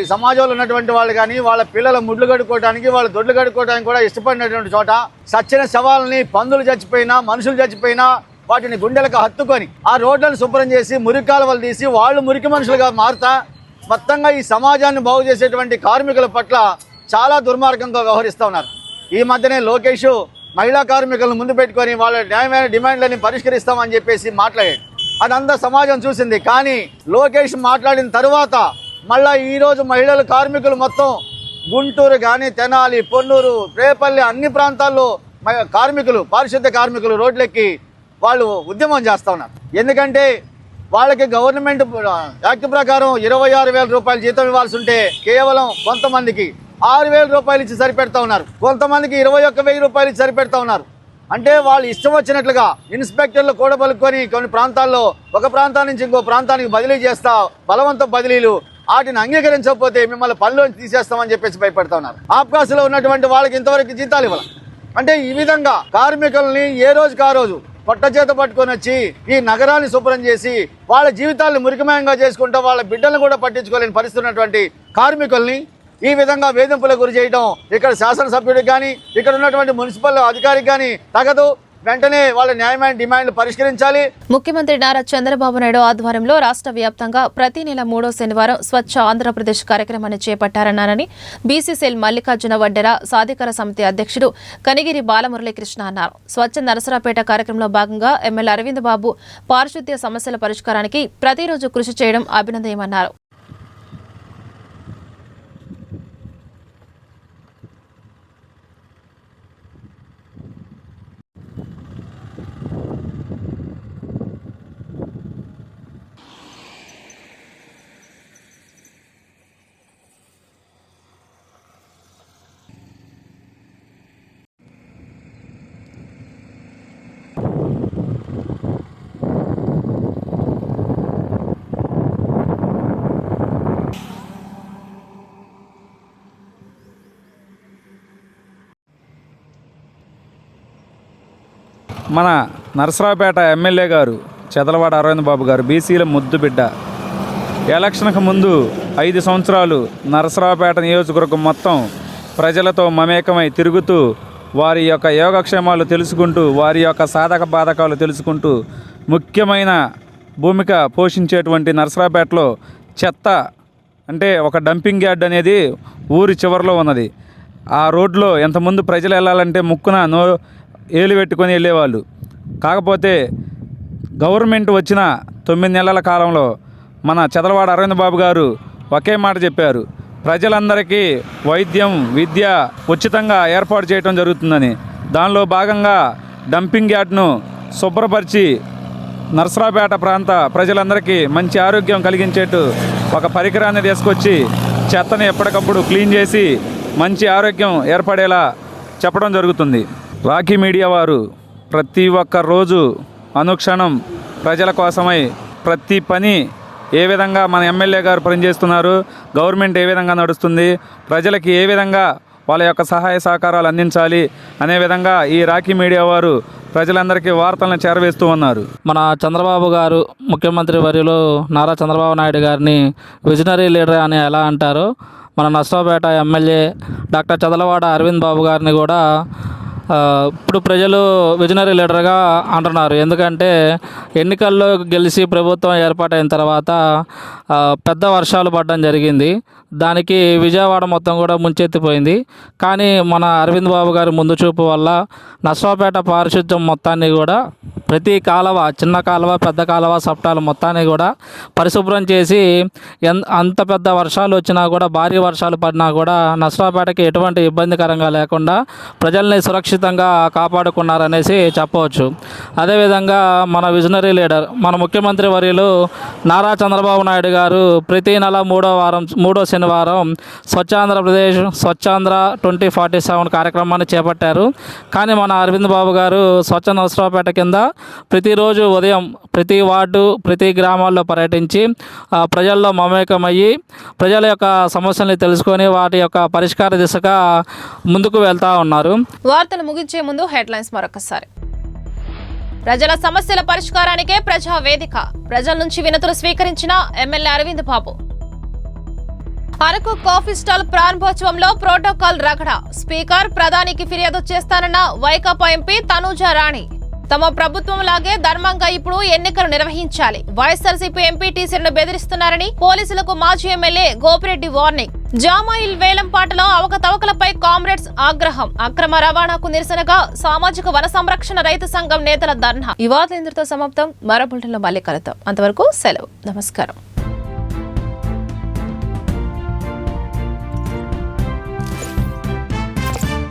ఈ సమాజంలో ఉన్నటువంటి వాళ్ళు కానీ వాళ్ళ పిల్లల ముడ్లు కడుక్కోవడానికి, వాళ్ళ దొడ్లు కడుక్కోవడానికి కూడా ఇష్టపడినటువంటి చోట సచ్చిన శవాలని, పందులు చచ్చిపోయినా, మనుషులు చచ్చిపోయినా వాటిని గుండెలకు హత్తుకొని ఆ రోడ్లను శుభ్రం చేసి మురికి కాలువలు తీసి వాళ్ళు మురికి మనుషులుగా మారుతా మొత్తంగా ఈ సమాజాన్ని బాగు చేసేటువంటి కార్మికుల పట్ల చాలా దుర్మార్గంగా వ్యవహరిస్తూ ఉన్నారు. ఈ మధ్యనే లోకేష్ మహిళా కార్మికులను ముందు పెట్టుకొని వాళ్ళ న్యాయమైన డిమాండ్లని పరిష్కరిస్తామని చెప్పేసి మాట్లాడాడు. అదంతా సమాజం చూసింది. కానీ లోకేష్ మాట్లాడిన తర్వాత మళ్ళీ ఈరోజు మహిళలు కార్మికులు మొత్తం గుంటూరు కానీ, తెనాలి, పొన్నూరు, రేపల్లి అన్ని ప్రాంతాల్లో కార్మికులు, పారిశుద్ధ్య కార్మికులు రోడ్లెక్కి వాళ్ళు ఉద్యమం చేస్తూ ఉన్నారు. ఎందుకంటే వాళ్ళకి గవర్నమెంట్ యాక్ట్ ప్రకారం 26,000 రూపాయలు జీతం ఇవ్వాల్సి ఉంటే కేవలం కొంతమందికి 6,000 రూపాయలు ఇచ్చి సరిపెడతా ఉన్నారు, కొంతమందికి 21,000 రూపాయలు ఇచ్చి సరిపెడతా ఉన్నారు. అంటే వాళ్ళు ఇష్టం వచ్చినట్లుగా ఇన్స్పెక్టర్లు కూడబలుకొని కొన్ని ప్రాంతాల్లో ఒక ప్రాంతం నుంచి ఇంకో ప్రాంతానికి బదిలీ చేస్తా, బలవంత బదిలీలు, వాటిని అంగీకరించకపోతే మిమ్మల్ని పనిలోంచి తీసేస్తామని చెప్పేసి భయపెడతా ఉన్నారు. ఆబ్కాసులో ఉన్నటువంటి వాళ్ళకి ఇంతవరకు జీతాలు ఇవ్వాలి. అంటే ఈ విధంగా కార్మికుల్ని ఏ రోజుకి ఆ రోజు పొట్ట చేత పట్టుకొని వచ్చి ఈ నగరాన్ని శుభ్రం చేసి వాళ్ళ జీవితాలను మురికిమయంగా చేసుకుంటూ వాళ్ళ బిడ్డలను కూడా పట్టించుకోలేని పరిస్థితి ఉన్నటువంటి కార్మికుల్ని ఈ విధంగా వేధింపులకు గురి చేయడం ఇక్కడ శాసనసభ్యుడికి కానీ, ఇక్కడ ఉన్నటువంటి మున్సిపల్ అధికారికి కానీ తగదు. వెంటనే వాళ్ళ న్యాయమైన డిమాండ్లు పరిష్కరించాలి. ముఖ్యమంత్రి నారా చంద్రబాబు నాయుడు ఆధ్వర్యంలో రాష్ట్ర వ్యాప్తంగా ప్రతి నెల 3వ శనివారం స్వచ్ఛ ఆంధ్రప్రదేశ్ కార్యక్రమాన్ని చేపట్టారన్నారని బీసీసీఎల్ మల్లికార్జున వడ్డెర సాధికార సమితి అధ్యక్షుడు కనిగిరి బాలమురళీకృష్ణ అన్నారు. స్వచ్ఛ నరసరావుపేట కార్యక్రమంలో భాగంగా ఎమ్మెల్యే అరవింద్ బాబు పారిశుద్ధ్య సమస్యల పరిష్కారానికి ప్రతిరోజు కృషి చేయడం అభినందనీయమన్నారు. మన నరసరావుపేట ఎమ్మెల్యే గారు చదలవాడ అరవింద్ బాబు గారు బీసీల ముద్దు బిడ్డ. ఎలక్షన్కు ముందు 5 సంవత్సరాలు నరసరావుపేట నియోజకవర్గం మొత్తం ప్రజలతో మమేకమై తిరుగుతూ వారి యొక్క యోగక్షేమాలు తెలుసుకుంటూ వారి యొక్క సాధక బాధకాలు తెలుసుకుంటూ ముఖ్యమైన భూమిక పోషించేటువంటి నరసరావుపేటలో చెత్త అంటే ఒక డంపింగ్ యార్డ్ అనేది ఊరి చివరిలో ఉన్నది. ఆ రోడ్లో ఎంతమంది ప్రజలు వెళ్ళాలంటే ముక్కున ఏలు పెట్టుకొని వెళ్ళేవాళ్ళు. కాకపోతే గవర్నమెంట్ వచ్చిన 9 నెలల కాలంలో మన చదలవాడ అరవింద్ బాబు గారు ఒకే మాట చెప్పారు, ప్రజలందరికీ వైద్యం విద్య ఉచితంగా ఏర్పాటు చేయడం జరుగుతుందని. దానిలో భాగంగా డంపింగ్ యార్డ్ను శుభ్రపరిచి నరసరావుపేట ప్రాంత ప్రజలందరికీ మంచి ఆరోగ్యం కలిగించేట్టు ఒక పరికరాన్ని తీసుకొచ్చి చెత్తని ఎప్పటికప్పుడు క్లీన్ చేసి మంచి ఆరోగ్యం ఏర్పడేలా చెప్పడం జరుగుతుంది. రాఖీ మీడియా వారు ప్రతి ఒక్క రోజు అనుక్షణం ప్రజల కోసమై ప్రతి పని ఏ విధంగా మన ఎమ్మెల్యే గారు పనిచేస్తున్నారు, గవర్నమెంట్ ఏ విధంగా నడుస్తుంది, ప్రజలకి ఏ విధంగా వాళ్ళ యొక్క సహాయ సహకారాలు అందించాలి అనే విధంగా ఈ రాఖీ మీడియా వారు ప్రజలందరికీ వార్తలను చేరవేస్తూ ఉన్నారు. మన చంద్రబాబు గారు ముఖ్యమంత్రి వర్యులు నారా చంద్రబాబు నాయుడు గారిని విజనరీ లీడర్ అని ఎలా అంటారో మన నరసరావుపేట ఎమ్మెల్యే డాక్టర్ చదలవాడ అరవింద్ బాబు గారిని కూడా ఇప్పుడు ప్రజలు విజనరీ లీడర్గా అంటున్నారు. ఎందుకంటే ఎన్నికల్లో గెలిచి ప్రభుత్వం ఏర్పాటైన తర్వాత పెద్ద వర్షాలు పడడం జరిగింది. దానికి విజయవాడ మొత్తం కూడా ముంచెత్తిపోయింది. కానీ మన అరవింద్ బాబు గారి ముందు చూపు వల్ల నరసరావుపేట పారిశుద్ధ్యం మొత్తాన్ని కూడా ప్రతి కాలువ, చిన్న కాలువ పెద్ద కాలువ సప్టాలు మొత్తాన్ని కూడా పరిశుభ్రం చేసి అంత పెద్ద వర్షాలు వచ్చినా కూడా భారీ వర్షాలు పడినా కూడా నరసరావుపేటకి ఎటువంటి ఇబ్బందికరంగా లేకుండా ప్రజల్ని సురక్షితంగా కాపాడుకున్నారనేసి చెప్పవచ్చు. అదేవిధంగా మన విజనరీ లీడర్ మన ముఖ్యమంత్రి వర్యులు నారా చంద్రబాబు నాయుడు గారు ప్రతి నెల మూడో శనివారం స్వచ్ఛాంధ్రప్రదేశ్ స్వచ్ఛాంధ్ర 2047 కార్యక్రమాన్ని చేపట్టారు. కానీ మన అరవింద్ బాబు గారు స్వచ్ఛ నరసరావుపేట కింద ప్రతిరోజు ఉదయం ప్రతి వార్డు ప్రతి గ్రామాల్లో పర్యటించి ప్రజల్లో మమేకమయ్యి ప్రజల యొక్క సమస్యల్ని తెలుసుకొని వాటి యొక్క పరిష్కార దిశగా ముందుకు వెళ్తూ ఉన్నారు. వార్తలు ముగించే ముందు హెడ్లైన్స్ మరొకసారి. ప్రజల సమస్యల పరిష్కారానికే ప్రజా వేదిక, ప్రజల నుంచి వినతులు స్వీకరించిన MLA Arvind Babu. Araku coffee stall ప్రారంభోత్సవంలో ప్రోటోకాల్ రగడ, స్పీకర్ ప్రధానికి ఫిర్యాదు చేస్తానన్న వైకాపా ఎంపీ తనూజా రాణి. తమ ప్రభుత్వం లాగే ధర్మంగా ఇప్పుడు ఎన్నికలు నిర్వహించాలి, వైఎస్ఆర్సీపీ ఎంపీటీసీలను బెదిరిస్తున్నారని పోలీసులకు మాజీ ఎమ్మెల్యే గోపిరెడ్డి వార్నింగ్. జామాయిల్ వేలంపాటలో అవకతవకలపై కామ్రేడ్స్ ఆగ్రహం, అక్రమ రవాణాకు నిరసనగా సామాజిక వన సంరక్షణ రైతు సంఘం నేతల ధర్నా. ఈ వార్తలు ఇంతటితో సమాప్తం. మరో బులెటిన్లో మళ్ళీ కలుద్దాం. అంతవరకు సెలవు. నమస్కారం.